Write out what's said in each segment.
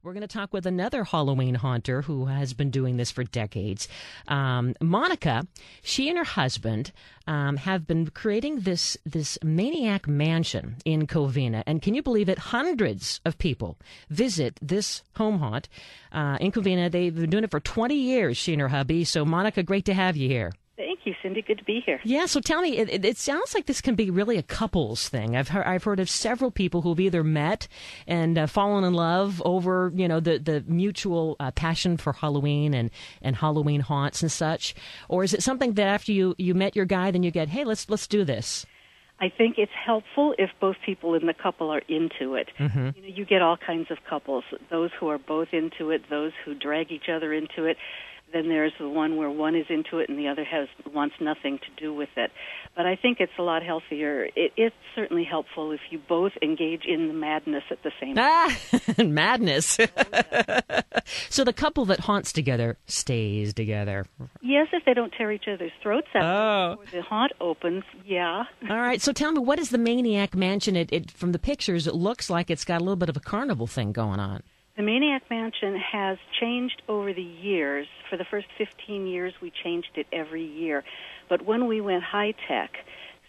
We're going to talk with another Halloween haunter who has been doing this for decades. Monica, she and her husband have been creating this Maniac Mansion in Covina. And can you believe it? Hundreds of people visit this home haunt in Covina. They've been doing it for 20 years, she and her hubby. So, Monica, great to have you here. Thank you, Cindy. Good to be here. Yeah, so tell me, it sounds like this can be really a couples thing. I've heard of several people who've either met and fallen in love over, the mutual passion for Halloween and Halloween haunts and such. Or is it something that after you met your guy, then you get, hey, let's do this? I think it's helpful if both people in the couple are into it. Mm-hmm. You get all kinds of couples, those who are both into it, those who drag each other into it. Then there's the one where one is into it and the other wants nothing to do with it. But I think it's a lot healthier. It's certainly helpful if you both engage in the madness at the same time. Madness. So the couple that haunts together stays together. Yes, if they don't tear each other's throats out before the haunt opens, yeah. All right, so tell me, what is the Maniac Mansion? It from the pictures, it looks like it's got a little bit of a carnival thing going on. The Maniac Mansion has changed over the years. For the first 15 years, we changed it every year. But when we went high-tech,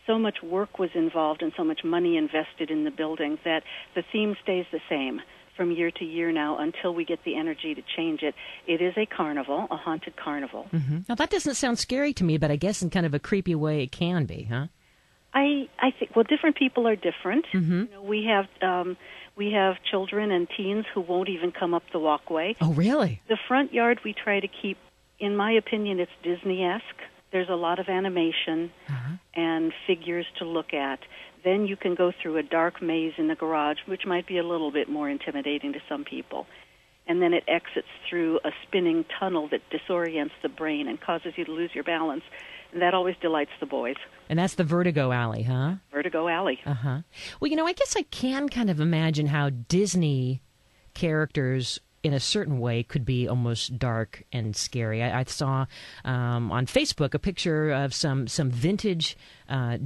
so much work was involved and so much money invested in the building that the theme stays the same from year to year now until we get the energy to change it. It is a carnival, a haunted carnival. Mm-hmm. Now, that doesn't sound scary to me, but I guess in kind of a creepy way it can be, huh? I think, different people are different. Mm-hmm. We have children and teens who won't even come up the walkway. Oh, really? The front yard we try to keep, in my opinion, it's Disney-esque. There's a lot of animation and figures to look at. Then you can go through a dark maze in the garage, which might be a little bit more intimidating to some people. And then it exits through a spinning tunnel that disorients the brain and causes you to lose your balance. And that always delights the boys. And that's the Vertigo Alley, huh? Vertigo Alley. Uh-huh. Well, I guess I can kind of imagine how Disney characters in a certain way could be almost dark and scary. I saw on Facebook a picture of some vintage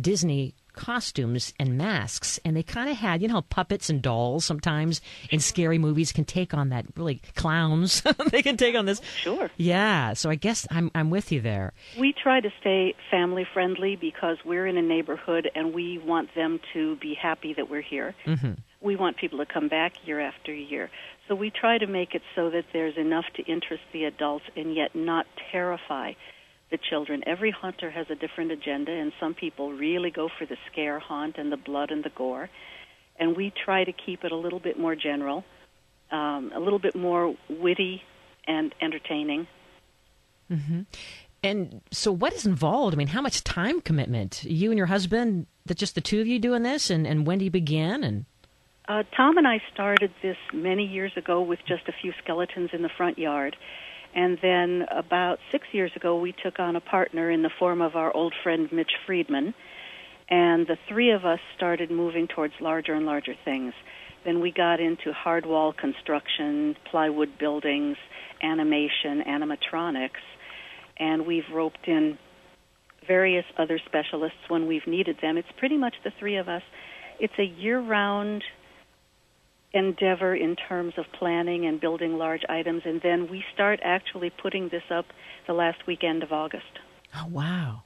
Disney costumes and masks, and they kind of had, how puppets and dolls sometimes in scary movies can take on that, really clowns. They can take on this. Sure. Yeah, so I guess I'm with you there. We try to stay family friendly because we're in a neighborhood and we want them to be happy that we're here. Mm-hmm. We want people to come back year after year. So we try to make it so that there's enough to interest the adults and yet not terrify the children. Every haunter has a different agenda, and some people really go for the scare haunt and the blood and the gore. And we try to keep it a little bit more general, a little bit more witty and entertaining. Mm-hmm. And so what is involved? I mean, how much time commitment? You and your husband, just the two of you doing this, and when do you begin? And Tom and I started this many years ago with just a few skeletons in the front yard. And then about 6 years ago, we took on a partner in the form of our old friend Mitch Friedman. And the three of us started moving towards larger and larger things. Then we got into hard wall construction, plywood buildings, animation, animatronics. And we've roped in various other specialists when we've needed them. It's pretty much the three of us. It's a year-round endeavor in terms of planning and building large items, and then we start actually putting this up the last weekend of August. Oh, wow.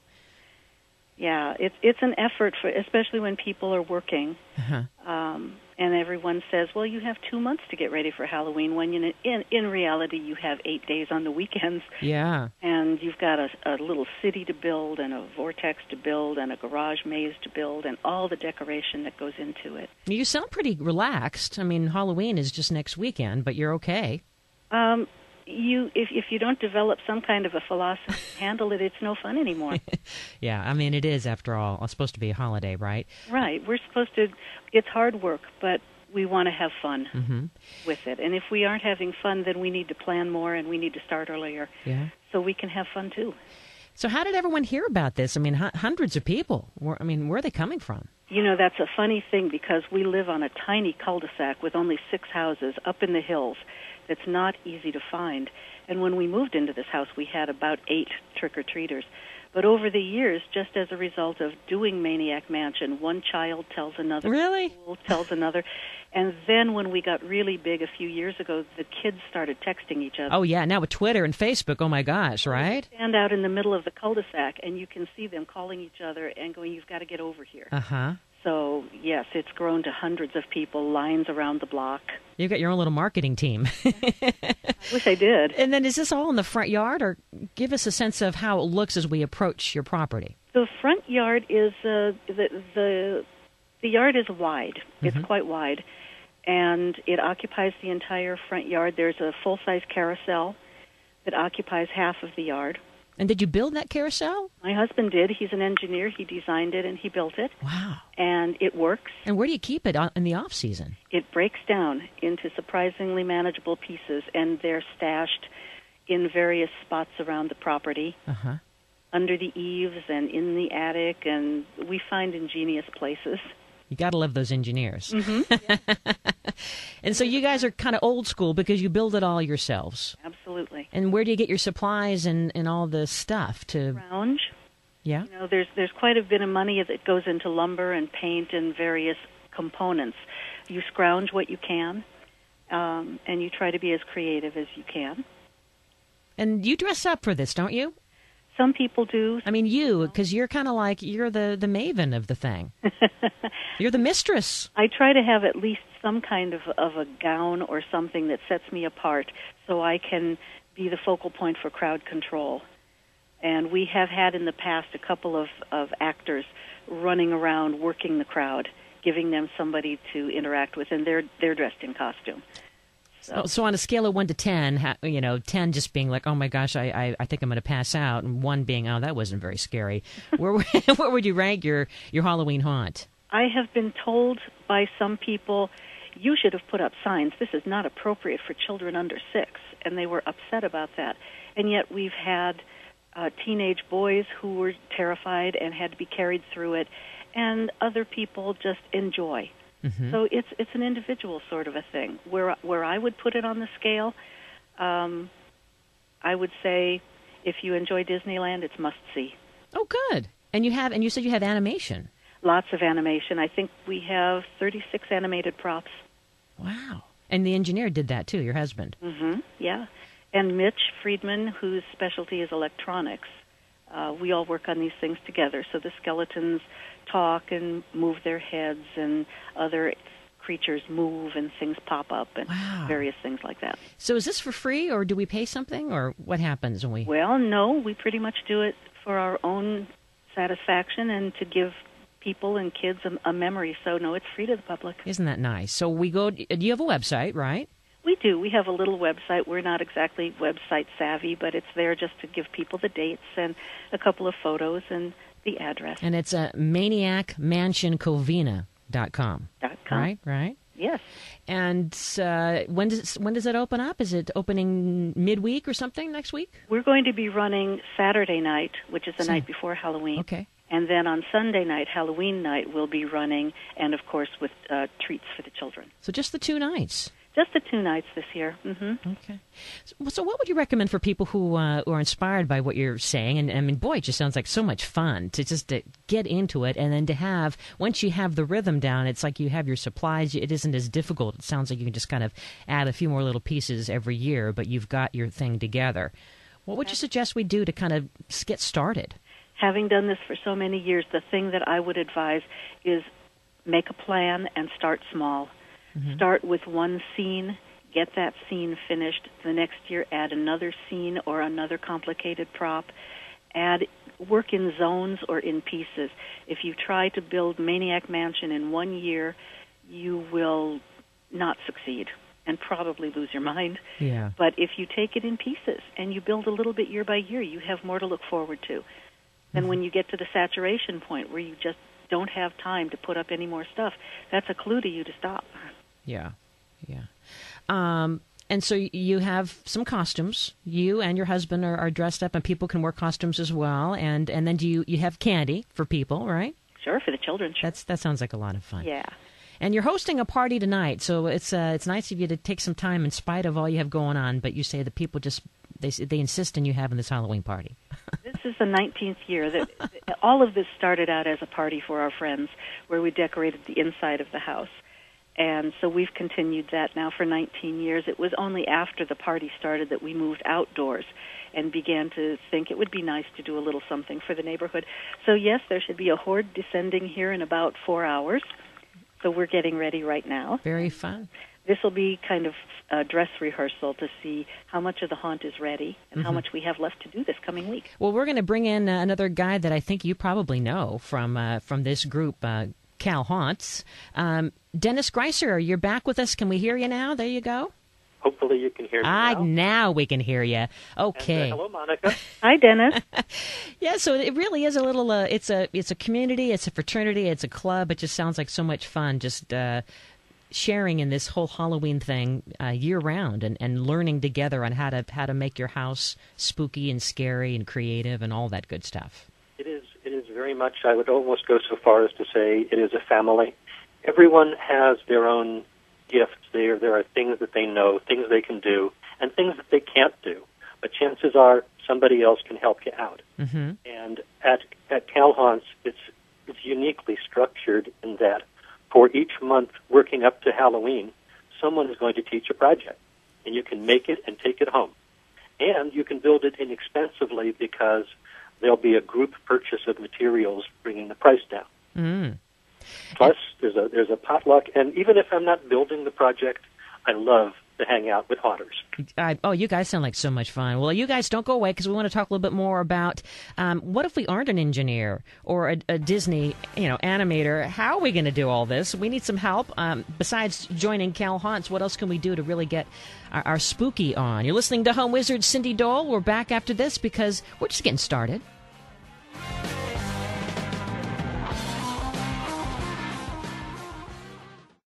Yeah, it's an effort, especially when people are working. Uh-huh. And everyone says, well, you have 2 months to get ready for Halloween, when in reality you have 8 days on the weekends. Yeah. And you've got a little city to build and a vortex to build and a garage maze to build and all the decoration that goes into it. You sound pretty relaxed. I mean, Halloween is just next weekend, but you're okay. If you don't develop some kind of a philosophy to handle it, it's no fun anymore. Yeah, I mean, it is, after all. It's supposed to be a holiday, right? Right. We're supposed to, it's hard work, but we want to have fun with it. And if we aren't having fun, then we need to plan more and we need to start earlier so we can have fun too. So how did everyone hear about this? I mean, hundreds of people. Where are they coming from? That's a funny thing because we live on a tiny cul-de-sac with only 6 houses up in the hills. That's not easy to find. And when we moved into this house, we had about 8 trick-or-treaters. But over the years, just as a result of doing Maniac Mansion, one child tells another, Really? school tells another. And then when we got really big a few years ago, the kids started texting each other. Oh, yeah. Now with Twitter and Facebook, oh, my gosh, right? They stand out in the middle of the cul-de-sac, and you can see them calling each other and going, "You've got to get over here." Uh-huh. So, yes, it's grown to hundreds of people, lines around the block. You've got your own little marketing team. I wish I did. And then is this all in the front yard, or give us a sense of how it looks as we approach your property? The front yard is, the yard is wide. It's quite wide. And it occupies the entire front yard. There's a full-size carousel that occupies half of the yard. And did you build that carousel? My husband did. He's an engineer. He designed it, and he built it. Wow. And it works. And where do you keep it in the off-season? It breaks down into surprisingly manageable pieces, and they're stashed in various spots around the property, under the eaves and in the attic, and we find ingenious places. You got to love those engineers. Yeah. And so you guys are kind of old school because you build it all yourselves. Absolutely. And where do you get your supplies and all the stuff to? Scrounge. Yeah. You know, there's quite a bit of money that goes into lumber and paint and various components. You scrounge what you can, and you try to be as creative as you can. And you dress up for this, don't you? Some people do. I mean, you, because you're kind of like, you're the maven of the thing. You're the mistress. I try to have at least some kind of a gown or something that sets me apart so I can be the focal point for crowd control. And we have had in the past a couple of actors running around working the crowd, giving them somebody to interact with, and they're dressed in costume. So on a scale of 1 to 10, 10 just being like, oh my gosh, I think I'm going to pass out, and 1 being, oh, that wasn't very scary. Where would you rank your Halloween haunt? I have been told by some people, you should have put up signs, this is not appropriate for children under 6, and they were upset about that. And yet we've had teenage boys who were terrified and had to be carried through it, and other people just enjoy. So it's an individual sort of a thing. Where I would put it on the scale, I would say if you enjoy Disneyland, it's must-see. Oh, good. And you said you have animation. Lots of animation. I think we have 36 animated props. Wow. And the engineer did that too, your husband. Yeah. And Mitch Friedman, whose specialty is electronics. We all work on these things together. So the skeletons talk and move their heads, and other creatures move and things pop up, and various things like that. So is this for free, or do we pay something, or what happens when we... Well, no, we pretty much do it for our own satisfaction and to give people and kids a memory. So, no, it's free to the public. Isn't that nice? So we go... Do you have a website, right? We do. We have a little website. We're not exactly website savvy, but it's there just to give people the dates and a couple of photos and the address. And it's maniacmansioncovina.com. Right? Yes. And when does it open up? Is it opening midweek or something next week? We're going to be running Saturday night, which is the night before Halloween. Okay. And then on Sunday night, Halloween night, we'll be running, and of course with treats for the children. So just the 2 nights? Just the 2 nights this year. Okay. So what would you recommend for people who are inspired by what you're saying? And I mean, boy, it just sounds like so much fun to get into it, and then to have, once you have the rhythm down, it's like you have your supplies. It isn't as difficult. It sounds like you can just kind of add a few more little pieces every year, but you've got your thing together. What would you suggest we do to kind of get started? Having done this for so many years, the thing that I would advise is make a plan and start small. Start with one scene, get that scene finished. The next year, add another scene or another complicated prop. Work in zones or in pieces. If you try to build Maniac Mansion in 1 year, you will not succeed and probably lose your mind. Yeah. But if you take it in pieces and you build a little bit year by year, you have more to look forward to. Then when you get to the saturation point where you just don't have time to put up any more stuff, that's a clue to you to stop. Yeah. And so you have some costumes. You and your husband are dressed up, and people can wear costumes as well. And then do you have candy for people, right? Sure, for the children. Sure. That sounds like a lot of fun. Yeah. And you're hosting a party tonight, so it's nice of you to take some time in spite of all you have going on. But you say the people just they insist on you having this Halloween party. This is the 19th year. That all of this started out as a party for our friends where we decorated the inside of the house. And so we've continued that now for 19 years. It was only after the party started that we moved outdoors and began to think it would be nice to do a little something for the neighborhood. So yes, there should be a horde descending here in about 4 hours. So we're getting ready right now. Very fun. This will be kind of a dress rehearsal to see how much of the haunt is ready and how much we have left to do this coming week. Well, we're going to bring in another guy that I think you probably know from this group, Cal Haunts. Dennis Greiser, you're back with us. Can we hear you now? There you go. Hopefully you can hear me now. Now we can hear you. Okay. And, hello, Monica. Hi, Dennis. Yeah, so it really is a little. It's a community. It's a fraternity. It's a club. It just sounds like so much fun. Just sharing in this whole Halloween thing year round and learning together on how to make your house spooky and scary and creative and all that good stuff. It is very much. I would almost go so far as to say it is a family. Everyone has their own gifts. There are things that they know, things they can do, and things that they can't do. But chances are somebody else can help you out. Mm-hmm. And at Cal Haunts, it's uniquely structured in that for each month working up to Halloween, someone is going to teach a project, and you can make it and take it home. And you can build it inexpensively because there'll be a group purchase of materials bringing the price down. Mm. Plus, there's a potluck, and even if I'm not building the project, I love to hang out with haunters. You guys sound like so much fun. Well, you guys don't go away because we want to talk a little bit more about what if we aren't an engineer or a Disney animator? How are we going to do all this? We need some help. Besides joining Cal Haunts, what else can we do to really get our spooky on? You're listening to Home Wizard Cindy Dole. We're back after this because we're just getting started.